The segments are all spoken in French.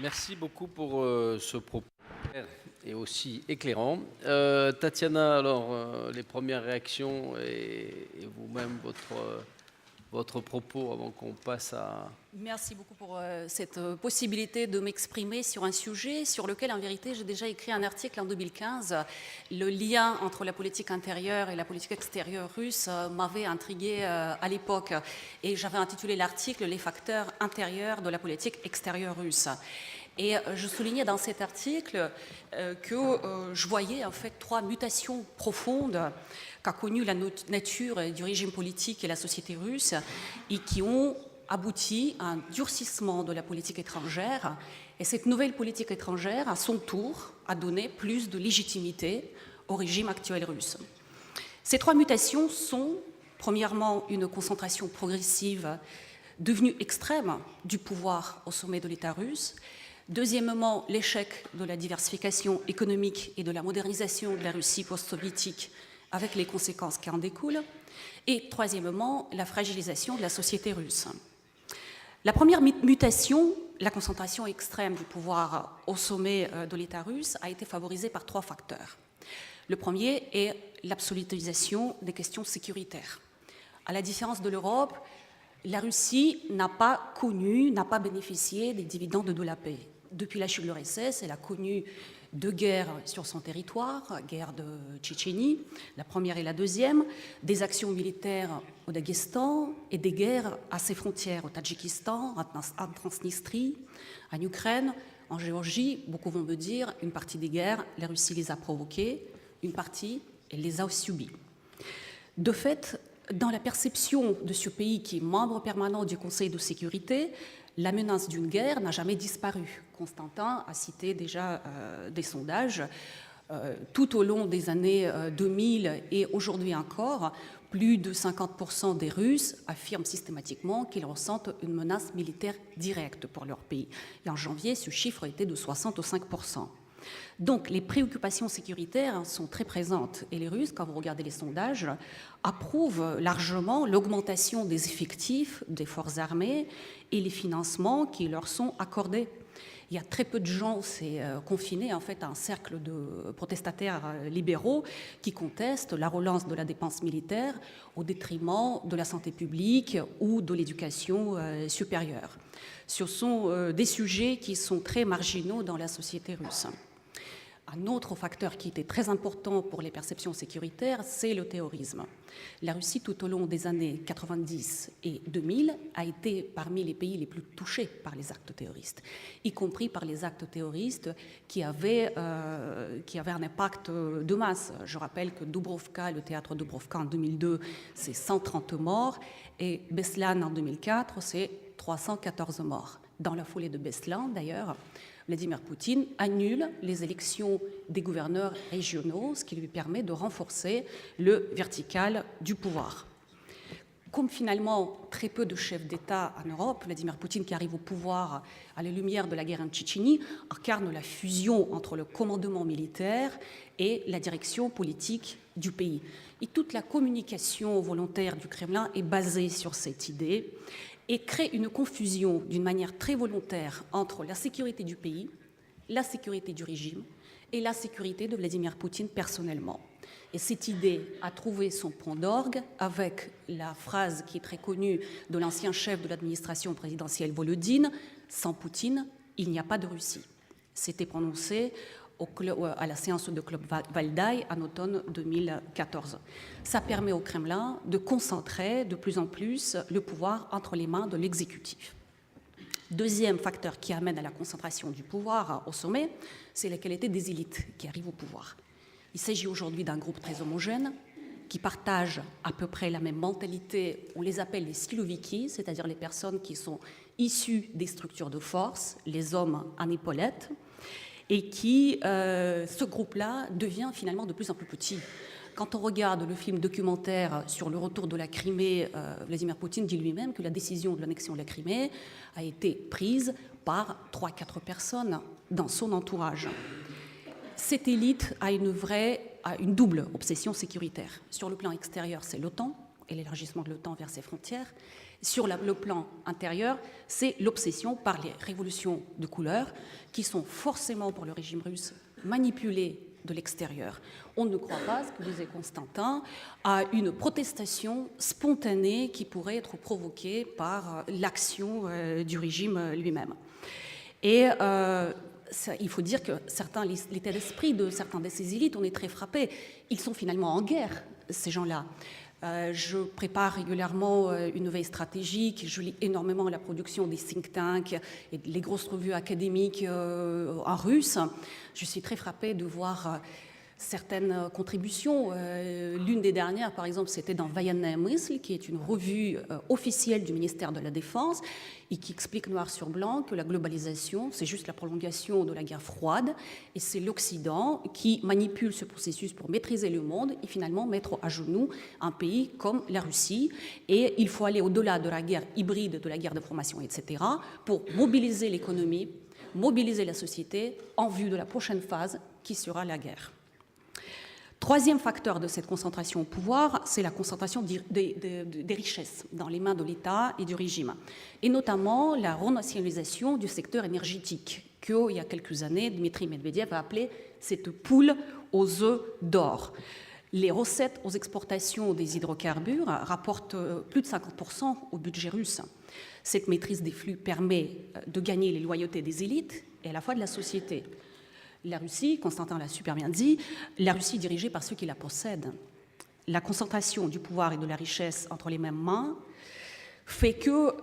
Merci beaucoup pour ce propos clair et aussi éclairant. Tatiana, alors les premières réactions et vous-même votre propos avant qu'on passe à... Merci beaucoup pour cette possibilité de m'exprimer sur un sujet sur lequel, en vérité, j'ai déjà écrit un article en 2015. Le lien entre la politique intérieure et la politique extérieure russe m'avait intrigué à l'époque. Et j'avais intitulé l'article « Les facteurs intérieurs de la politique extérieure russe ». Et je soulignais dans cet article que je voyais en fait trois mutations profondes qu'a connues la nature du régime politique et la société russe et qui ont abouti à un durcissement de la politique étrangère. Et cette nouvelle politique étrangère, à son tour, a donné plus de légitimité au régime actuel russe. Ces trois mutations sont, premièrement, une concentration progressive devenue extrême du pouvoir au sommet de l'État russe. Deuxièmement, l'échec de la diversification économique et de la modernisation de la Russie post-soviétique avec les conséquences qui en découlent. Et troisièmement, la fragilisation de la société russe. La première mutation, la concentration extrême du pouvoir au sommet de l'État russe, a été favorisée par trois facteurs. Le premier est l'absolutisation des questions sécuritaires. À la différence de l'Europe, la Russie n'a pas bénéficié des dividendes de la paix. Depuis la chute de l'URSS, elle a connu deux guerres sur son territoire, guerre de Tchétchénie, la première et la deuxième, des actions militaires au Daghestan et des guerres à ses frontières, au Tadjikistan, en Transnistrie, en Ukraine, en Géorgie. Beaucoup vont me dire, une partie des guerres, la Russie les a provoquées, une partie, elle les a subies. De fait, dans la perception de ce pays qui est membre permanent du Conseil de sécurité, la menace d'une guerre n'a jamais disparu. Constantin a cité déjà des sondages. Tout au long des années 2000 et aujourd'hui encore, plus de 50% des Russes affirment systématiquement qu'ils ressentent une menace militaire directe pour leur pays. Et en janvier, ce chiffre était de 65%. Donc les préoccupations sécuritaires sont très présentes et les Russes, quand vous regardez les sondages, approuvent largement l'augmentation des effectifs des forces armées et les financements qui leur sont accordés. Il y a très peu de gens, c'est confiné en fait à un cercle de protestataires libéraux qui contestent la relance de la dépense militaire au détriment de la santé publique ou de l'éducation supérieure. Ce sont des sujets qui sont très marginaux dans la société russe. Un autre facteur qui était très important pour les perceptions sécuritaires, c'est le terrorisme. La Russie, tout au long des années 90 et 2000, a été parmi les pays les plus touchés par les actes terroristes, y compris par les actes terroristes qui avaient un impact de masse. Je rappelle que Dubrovka, le théâtre Dubrovka en 2002, c'est 130 morts, et Beslan en 2004, c'est 314 morts. Dans la foulée de Beslan, d'ailleurs, Vladimir Poutine annule les élections des gouverneurs régionaux, ce qui lui permet de renforcer le vertical du pouvoir. Comme finalement très peu de chefs d'État en Europe, Vladimir Poutine, qui arrive au pouvoir à la lumière de la guerre en Tchétchénie, incarne la fusion entre le commandement militaire et la direction politique du pays. Et toute la communication volontaire du Kremlin est basée sur cette idée et crée une confusion d'une manière très volontaire entre la sécurité du pays, la sécurité du régime et la sécurité de Vladimir Poutine personnellement. Et cette idée a trouvé son point d'orgue avec la phrase qui est très connue de l'ancien chef de l'administration présidentielle Volodine, « Sans Poutine, il n'y a pas de Russie ». C'était prononcé à la séance de Club Valdai en automne 2014. Ça permet au Kremlin de concentrer de plus en plus le pouvoir entre les mains de l'exécutif. Deuxième facteur qui amène à la concentration du pouvoir au sommet, c'est la qualité des élites qui arrivent au pouvoir. Il s'agit aujourd'hui d'un groupe très homogène qui partagent à peu près la même mentalité. On les appelle les siloviki, c'est-à-dire les personnes qui sont issues des structures de force, les hommes en épaulettes, et qui, ce groupe-là, devient finalement de plus en plus petit. Quand on regarde le film documentaire sur le retour de la Crimée, Vladimir Poutine dit lui-même que la décision de l'annexion de la Crimée a été prise par 3-4 personnes dans son entourage. Cette élite a une double obsession sécuritaire. Sur le plan extérieur, c'est l'OTAN et l'élargissement de l'OTAN vers ses frontières. Sur le plan intérieur, c'est l'obsession par les révolutions de couleur qui sont forcément pour le régime russe manipulées de l'extérieur. On ne croit pas, ce que disait Constantin, à une protestation spontanée qui pourrait être provoquée par l'action du régime lui-même. Et il faut dire que l'état d'esprit de certains de ces élites, on est très frappés. Ils sont finalement en guerre, ces gens-là. Je prépare régulièrement une veille stratégique, je lis énormément la production des think tanks et les grosses revues académiques en russe. Je suis très frappée de voir certaines contributions. L'une des dernières, par exemple, c'était dans Военная мысль, qui est une revue officielle du ministère de la Défense et qui explique noir sur blanc que la globalisation, c'est juste la prolongation de la guerre froide et c'est l'Occident qui manipule ce processus pour maîtriser le monde et finalement mettre à genoux un pays comme la Russie. Et il faut aller au-delà de la guerre hybride, de la guerre d'information, etc., pour mobiliser l'économie, mobiliser la société en vue de la prochaine phase qui sera la guerre. Troisième facteur de cette concentration au pouvoir, c'est la concentration des richesses dans les mains de l'État et du régime, et notamment la renationalisation du secteur énergétique, qu'il y a quelques années, Dmitri Medvedev a appelé cette poule aux œufs d'or. Les recettes aux exportations des hydrocarbures rapportent plus de 50% au budget russe. Cette maîtrise des flux permet de gagner les loyautés des élites et à la fois de la société. La Russie, Constantin l'a super bien dit, la Russie est dirigée par ceux qui la possèdent. La concentration du pouvoir et de la richesse entre les mêmes mains fait que,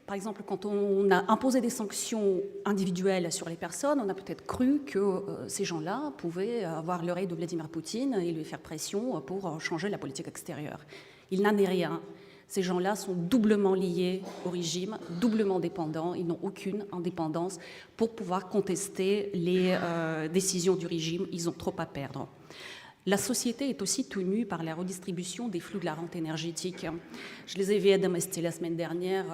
par exemple, quand on a imposé des sanctions individuelles sur les personnes, on a peut-être cru que ces gens-là pouvaient avoir l'oreille de Vladimir Poutine et lui faire pression pour changer la politique extérieure. Il n'en est rien. Ces gens-là sont doublement liés au régime, doublement dépendants. Ils n'ont aucune indépendance pour pouvoir contester les décisions du régime. Ils ont trop à perdre. La société est aussi tenue par la redistribution des flux de la rente énergétique. Je les ai vus à Domesté la semaine dernière,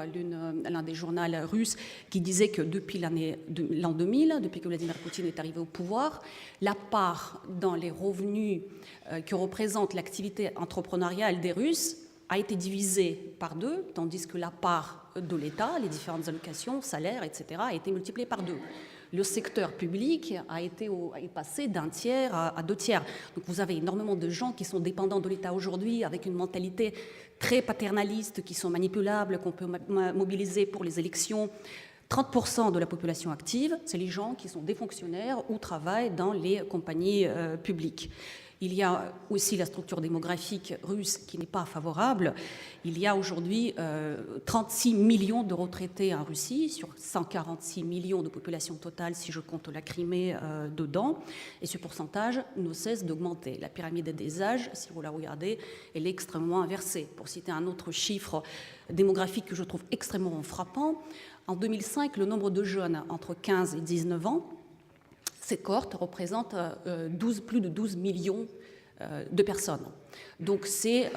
l'un des journaux russes, qui disait que depuis l'an 2000, depuis que Vladimir Poutine est arrivé au pouvoir, la part dans les revenus que représente l'activité entrepreneuriale des Russes a été divisée par 2, tandis que la part de l'État, les différentes allocations, salaires, etc., a été multipliée par 2. Le secteur public est passé d'un tiers à 2 tiers. Donc vous avez énormément de gens qui sont dépendants de l'État aujourd'hui, avec une mentalité très paternaliste, qui sont manipulables, qu'on peut mobiliser pour les élections. 30% de la population active, c'est les gens qui sont des fonctionnaires ou travaillent dans les compagnies publiques. Il y a aussi la structure démographique russe qui n'est pas favorable. Il y a aujourd'hui 36 millions de retraités en Russie sur 146 millions de population totale si je compte la Crimée dedans. Et ce pourcentage ne cesse d'augmenter. La pyramide des âges, si vous la regardez, elle est extrêmement inversée. Pour citer un autre chiffre démographique que je trouve extrêmement frappant, en 2005, le nombre de jeunes entre 15 et 19 ans, cette cohorte représente plus de 12 millions de personnes. Donc c'est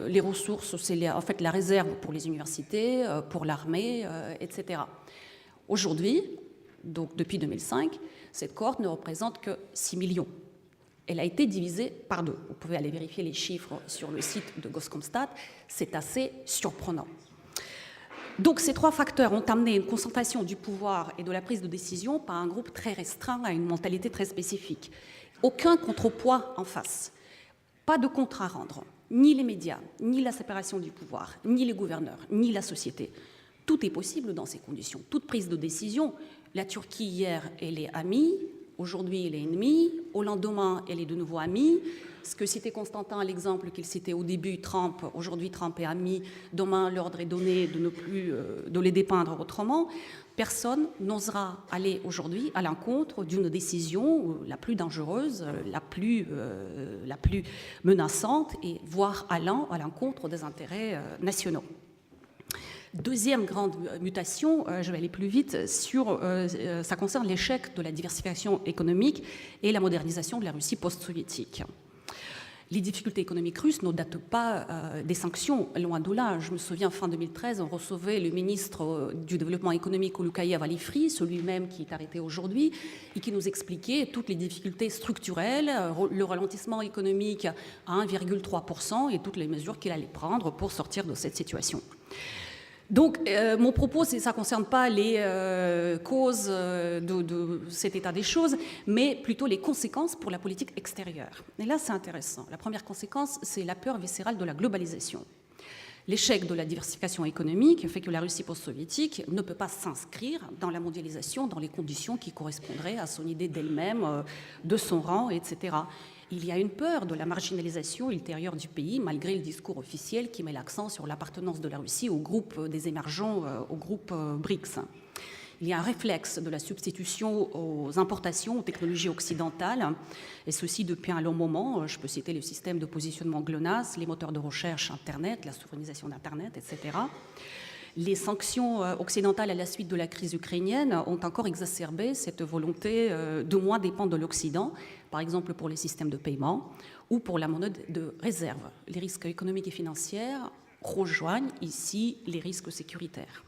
les ressources, c'est en fait la réserve pour les universités, pour l'armée, etc. Aujourd'hui, donc depuis 2005, cette cohorte ne représente que 6 millions. Elle a été divisée par 2. Vous pouvez aller vérifier les chiffres sur le site de Goskomstat, c'est assez surprenant. Donc ces 3 facteurs ont amené une concentration du pouvoir et de la prise de décision par un groupe très restreint à une mentalité très spécifique. Aucun contrepoids en face, pas de compte à rendre, ni les médias, ni la séparation du pouvoir, ni les gouverneurs, ni la société. Tout est possible dans ces conditions, toute prise de décision. La Turquie hier, elle est amie, aujourd'hui elle est ennemie, au lendemain elle est de nouveau amie. Ce que citait Constantin, l'exemple qu'il citait au début, Trump, aujourd'hui Trump est ami, demain l'ordre est donné de ne plus de les dépeindre autrement. Personne n'osera aller aujourd'hui à l'encontre d'une décision la plus dangereuse, la plus menaçante, et voire allant à l'encontre des intérêts nationaux. Deuxième grande mutation, je vais aller plus vite, ça concerne l'échec de la diversification économique et la modernisation de la Russie post-soviétique. Les difficultés économiques russes ne datent pas des sanctions, loin de là. Je me souviens, fin 2013, on recevait le ministre du Développement économique Olukayev Alifri, celui-même qui est arrêté aujourd'hui, et qui nous expliquait toutes les difficultés structurelles, le ralentissement économique à 1,3% et toutes les mesures qu'il allait prendre pour sortir de cette situation. Donc, mon propos, ça ne concerne pas les causes de cet état des choses, mais plutôt les conséquences pour la politique extérieure. Et là, c'est intéressant. La première conséquence, c'est la peur viscérale de la globalisation. L'échec de la diversification économique fait que la Russie post-soviétique ne peut pas s'inscrire dans la mondialisation dans les conditions qui correspondraient à son idée d'elle-même, de son rang, etc. Il y a une peur de la marginalisation ultérieure du pays, malgré le discours officiel qui met l'accent sur l'appartenance de la Russie au groupe des émergents, au groupe BRICS. Il y a un réflexe de la substitution aux importations, aux technologies occidentales, et ceci depuis un long moment. Je peux citer le système de positionnement GLONASS, les moteurs de recherche Internet, la souverainisation d'Internet, etc. Les sanctions occidentales à la suite de la crise ukrainienne ont encore exacerbé cette volonté de moins dépendre de l'Occident, par exemple pour les systèmes de paiement ou pour la monnaie de réserve. Les risques économiques et financiers rejoignent ici les risques sécuritaires.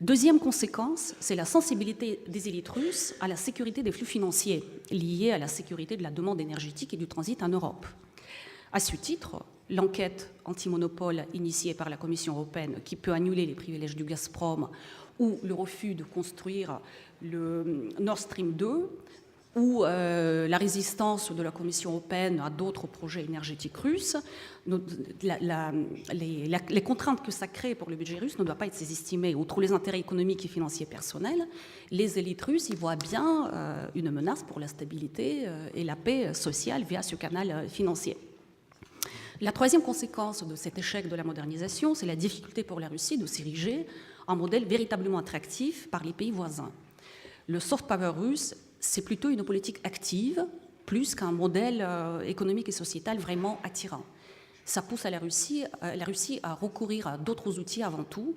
Deuxième conséquence, c'est la sensibilité des élites russes à la sécurité des flux financiers liés à la sécurité de la demande énergétique et du transit en Europe. À ce titre, l'enquête anti-monopole initiée par la Commission européenne qui peut annuler les privilèges du Gazprom ou le refus de construire le Nord Stream 2 ou la résistance de la Commission européenne à d'autres projets énergétiques russes, les contraintes que ça crée pour le budget russe ne doivent pas être sous-estimées. Outre les intérêts économiques et financiers personnels, les élites russes y voient bien une menace pour la stabilité et la paix sociale via ce canal financier. La troisième conséquence de cet échec de la modernisation, c'est la difficulté pour la Russie de s'ériger en modèle véritablement attractif par les pays voisins. Le soft power russe, c'est plutôt une politique active, plus qu'un modèle économique et sociétal vraiment attirant. Ça pousse la Russie à recourir à d'autres outils avant tout,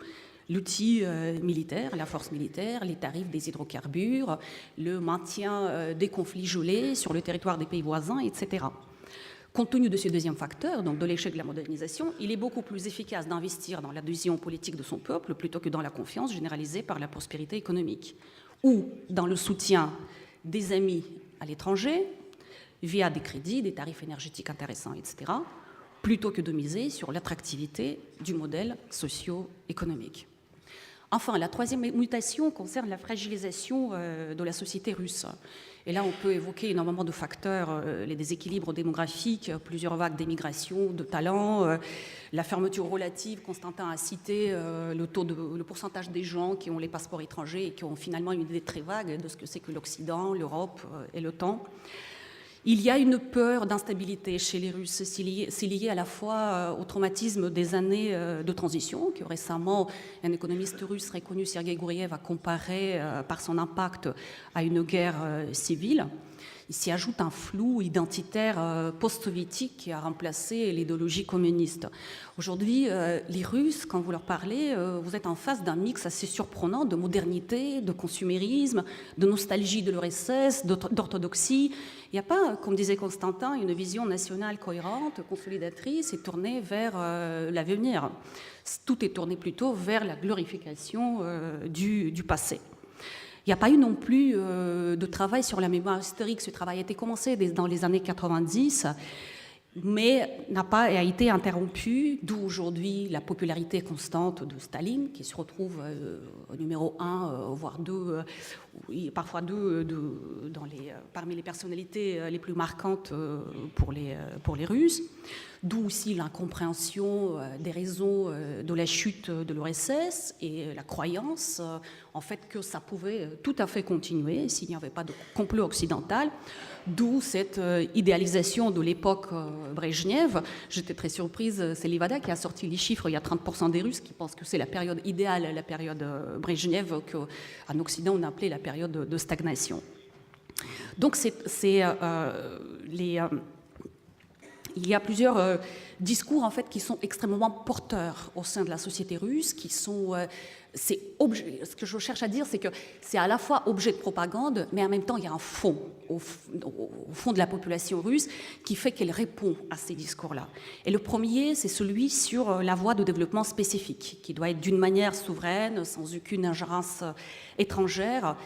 l'outil militaire, la force militaire, les tarifs des hydrocarbures, le maintien des conflits gelés sur le territoire des pays voisins, etc. Compte tenu de ce deuxième facteur, donc de l'échec de la modernisation, il est beaucoup plus efficace d'investir dans l'adhésion politique de son peuple plutôt que dans la confiance généralisée par la prospérité économique, ou dans le soutien des amis à l'étranger, via des crédits, des tarifs énergétiques intéressants, etc., plutôt que de miser sur l'attractivité du modèle socio-économique. Enfin, la troisième mutation concerne la fragilisation de la société russe. Et là, on peut évoquer énormément de facteurs, les déséquilibres démographiques, plusieurs vagues d'émigration, de talents, la fermeture relative. Constantin a cité le pourcentage des gens qui ont les passeports étrangers et qui ont finalement une idée très vague de ce que c'est que l'Occident, l'Europe et l'OTAN. Il y a une peur d'instabilité chez les Russes. C'est lié à la fois au traumatisme des années de transition, que récemment un économiste russe reconnu, Sergei Gouriev, a comparé par son impact à une guerre civile. Il s'y ajoute un flou identitaire post-soviétique qui a remplacé l'idéologie communiste. Aujourd'hui, les Russes, quand vous leur parlez, vous êtes en face d'un mix assez surprenant de modernité, de consumérisme, de nostalgie de l'URSS, d'orthodoxie. Il n'y a pas, comme disait Constantin, une vision nationale cohérente, consolidatrice et tournée vers l'avenir. Tout est tourné plutôt vers la glorification du passé. Il n'y a pas eu non plus de travail sur la mémoire historique. Ce travail a été commencé dans les années 90, mais a été interrompu, d'où aujourd'hui la popularité constante de Staline, qui se retrouve au numéro 1, voire 2, parfois 2 parmi les personnalités les plus marquantes pour les Russes. D'où aussi l'incompréhension des raisons de la chute de l'URSS et la croyance en fait que ça pouvait tout à fait continuer s'il n'y avait pas de complot occidental. D'où cette idéalisation de l'époque Brejnev. J'étais très surprise, c'est Levada qui a sorti les chiffres, il y a 30% des Russes qui pensent que c'est la période idéale, la période Brejnev, qu'en Occident on appelait la période de stagnation. Donc il y a plusieurs discours en fait qui sont extrêmement porteurs au sein de la société russe, qui sont ce que je cherche à dire, c'est que c'est à la fois objet de propagande, mais en même temps il y a un fond au fond de la population russe qui fait qu'elle répond à ces discours-là. Et le premier, c'est celui sur la voie de développement spécifique, qui doit être d'une manière souveraine, sans aucune ingérence étrangère,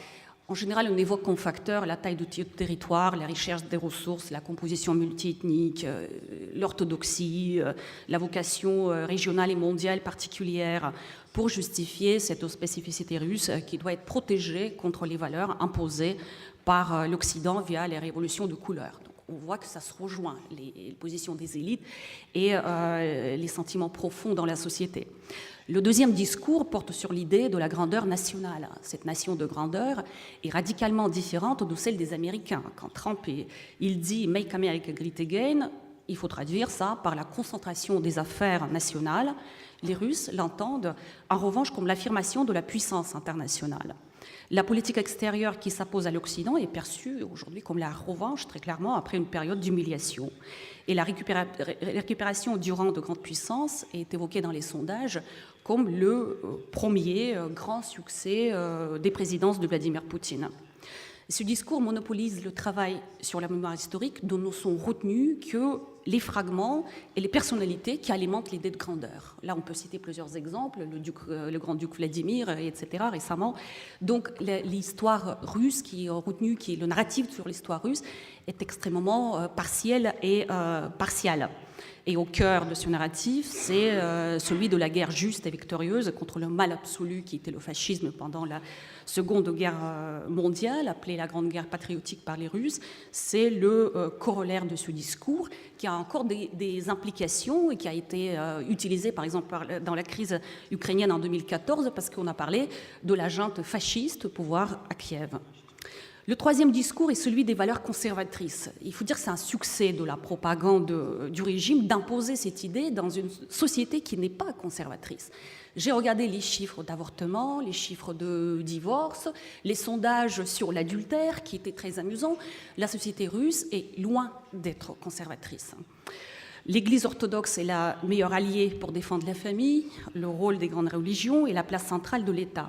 En général, on évoque comme facteur la taille du territoire, la richesse des ressources, la composition multiethnique, l'orthodoxie, la vocation régionale et mondiale particulière pour justifier cette spécificité russe qui doit être protégée contre les valeurs imposées par l'Occident via les révolutions de couleur. Donc, on voit que ça se rejoint, les positions des élites et les sentiments profonds dans la société. Le deuxième discours porte sur l'idée de la grandeur nationale. Cette nation de grandeur est radicalement différente de celle des Américains. Quand Trump il dit « Make America Great Again », il faut traduire ça par la concentration des affaires nationales. Les Russes l'entendent en revanche comme l'affirmation de la puissance internationale. La politique extérieure qui s'impose à l'Occident est perçue aujourd'hui comme la revanche, très clairement, après une période d'humiliation. Et la récupération du rang de grande puissance est évoquée dans les sondages comme le premier grand succès des présidences de Vladimir Poutine. Ce discours monopolise le travail sur la mémoire historique dont ne sont retenus que les fragments et les personnalités qui alimentent l'idée de grandeur. Là, on peut citer plusieurs exemples, le grand-duc Vladimir, etc., récemment. Donc, l'histoire russe qui est retenue, qui est le narratif sur l'histoire russe, est extrêmement partiel et partial. Et au cœur de ce narratif, c'est celui de la guerre juste et victorieuse contre le mal absolu qui était le fascisme pendant la Seconde Guerre mondiale, appelée la Grande Guerre patriotique par les Russes. C'est le corollaire de ce discours qui a encore des implications et qui a été utilisé, par exemple, dans la crise ukrainienne en 2014, parce qu'on a parlé de la junte fasciste au pouvoir à Kiev. Le troisième discours est celui des valeurs conservatrices. Il faut dire que c'est un succès de la propagande du régime d'imposer cette idée dans une société qui n'est pas conservatrice. J'ai regardé les chiffres d'avortement, les chiffres de divorce, les sondages sur l'adultère qui étaient très amusants. La société russe est loin d'être conservatrice. L'Église orthodoxe est la meilleure alliée pour défendre la famille, le rôle des grandes religions et la place centrale de l'État.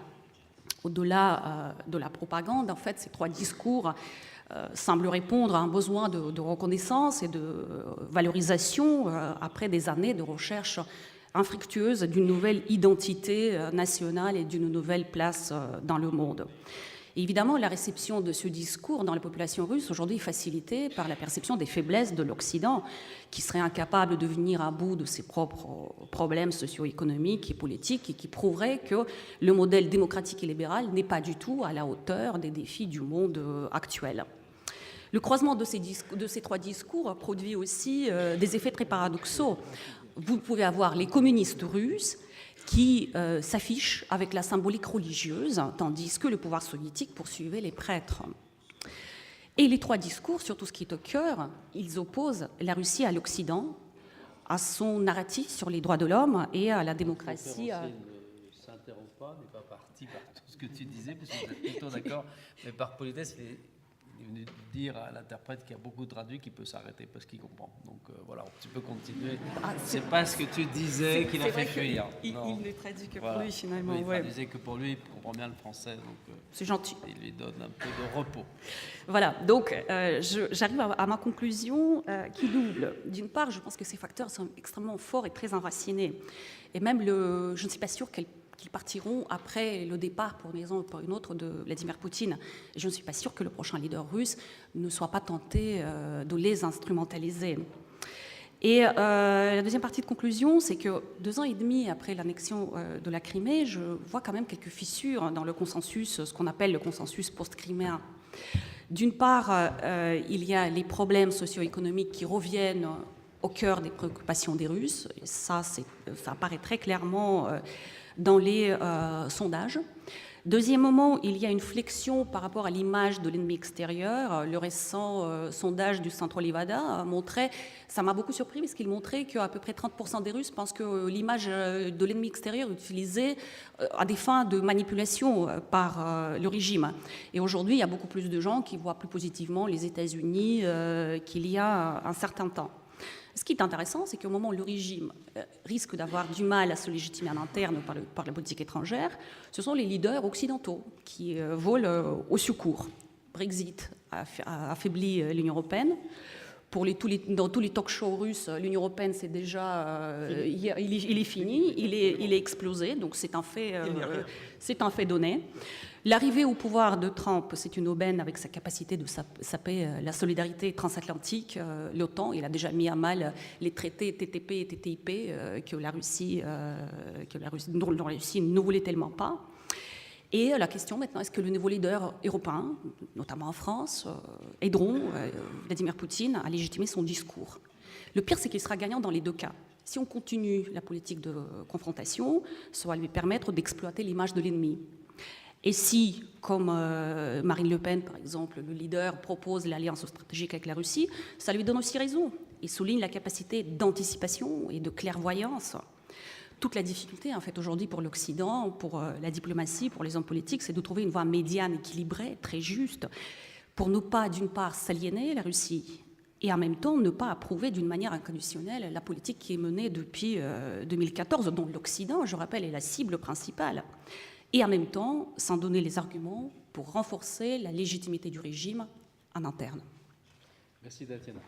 Au-delà de la propagande, en fait, ces trois discours semblent répondre à un besoin de reconnaissance et de valorisation après des années de recherche infructueuse d'une nouvelle identité nationale et d'une nouvelle place dans le monde. Et évidemment, la réception de ce discours dans la population russe aujourd'hui est facilitée par la perception des faiblesses de l'Occident, qui serait incapable de venir à bout de ses propres problèmes socio-économiques et politiques et qui prouverait que le modèle démocratique et libéral n'est pas du tout à la hauteur des défis du monde actuel. Le croisement de ces trois discours produit aussi des effets très paradoxaux. Vous pouvez avoir les communistes russes qui s'affichent avec la symbolique religieuse, tandis que le pouvoir soviétique poursuivait les prêtres. Et les trois discours, surtout ce qui est au cœur, ils opposent la Russie à l'Occident, à son narratif sur les droits de l'homme et à la démocratie. Ne s'interrompt pas, n'est pas parti par tout ce que tu disais, parce que vous êtes plutôt d'accord, mais par politesse, il est venu dire à l'interprète qui a beaucoup traduit qu'il peut s'arrêter parce qu'il comprend. Donc voilà, tu peux continuer. C'est pas ce que tu disais qu'il a fait fuir. Il ne traduit que voilà. pour lui finalement. Il traduisait que pour lui, il comprend bien le français. Donc c'est gentil. Il lui donne un peu de repos. Voilà, donc j'arrive à ma conclusion qui double. D'une part, je pense que ces facteurs sont extrêmement forts et très enracinés. Et même, je ne suis pas sûre qu'ils partiront après le départ, pour une raison ou pour une autre, de Vladimir Poutine. Et je ne suis pas sûre que le prochain leader russe ne soit pas tenté de les instrumentaliser. Et la deuxième partie de conclusion, c'est que 2 ans et demi après l'annexion de la Crimée, je vois quand même quelques fissures dans le consensus, ce qu'on appelle le consensus post-criméen. D'une part, il y a les problèmes socio-économiques qui reviennent au cœur des préoccupations des Russes. Et ça apparaît très clairement dans les sondages. Deuxième moment, il y a une flexion par rapport à l'image de l'ennemi extérieur. Le récent sondage du Centre Levada montrait, ça m'a beaucoup surpris parce qu'il montrait qu'à peu près 30% des Russes pensent que l'image de l'ennemi extérieur est utilisée à des fins de manipulation par le régime. Et aujourd'hui, il y a beaucoup plus de gens qui voient plus positivement les États-Unis qu'il y a un certain temps. Ce qui est intéressant, c'est qu'au moment où le régime risque d'avoir du mal à se légitimer en interne par la politique étrangère, ce sont les leaders occidentaux qui volent au secours. Brexit a affaibli l'Union européenne. Dans tous les talk-shows russes, l'Union européenne, c'est déjà, il est fini, il est explosé, donc c'est un fait donné. L'arrivée au pouvoir de Trump, c'est une aubaine avec sa capacité de saper la solidarité transatlantique, l'OTAN. Il a déjà mis à mal les traités TTP et TTIP dont la Russie ne voulait tellement pas. Et la question maintenant, est-ce que le nouveau leader européen, notamment en France, aideront Vladimir Poutine à légitimer son discours? Le pire, c'est qu'il sera gagnant dans les deux cas. Si on continue la politique de confrontation, ça va lui permettre d'exploiter l'image de l'ennemi. Et si, comme Marine Le Pen, par exemple, le leader propose l'alliance stratégique avec la Russie, ça lui donne aussi raison. Il souligne la capacité d'anticipation et de clairvoyance. Toute la difficulté, en fait, aujourd'hui pour l'Occident, pour la diplomatie, pour les hommes politiques, c'est de trouver une voie médiane équilibrée, très juste, pour ne pas, d'une part, s'aliéner la Russie et en même temps ne pas approuver d'une manière inconditionnelle la politique qui est menée depuis 2014, dont l'Occident, je rappelle, est la cible principale. Et en même temps, s'en donner les arguments pour renforcer la légitimité du régime en interne. Merci, Tatiana.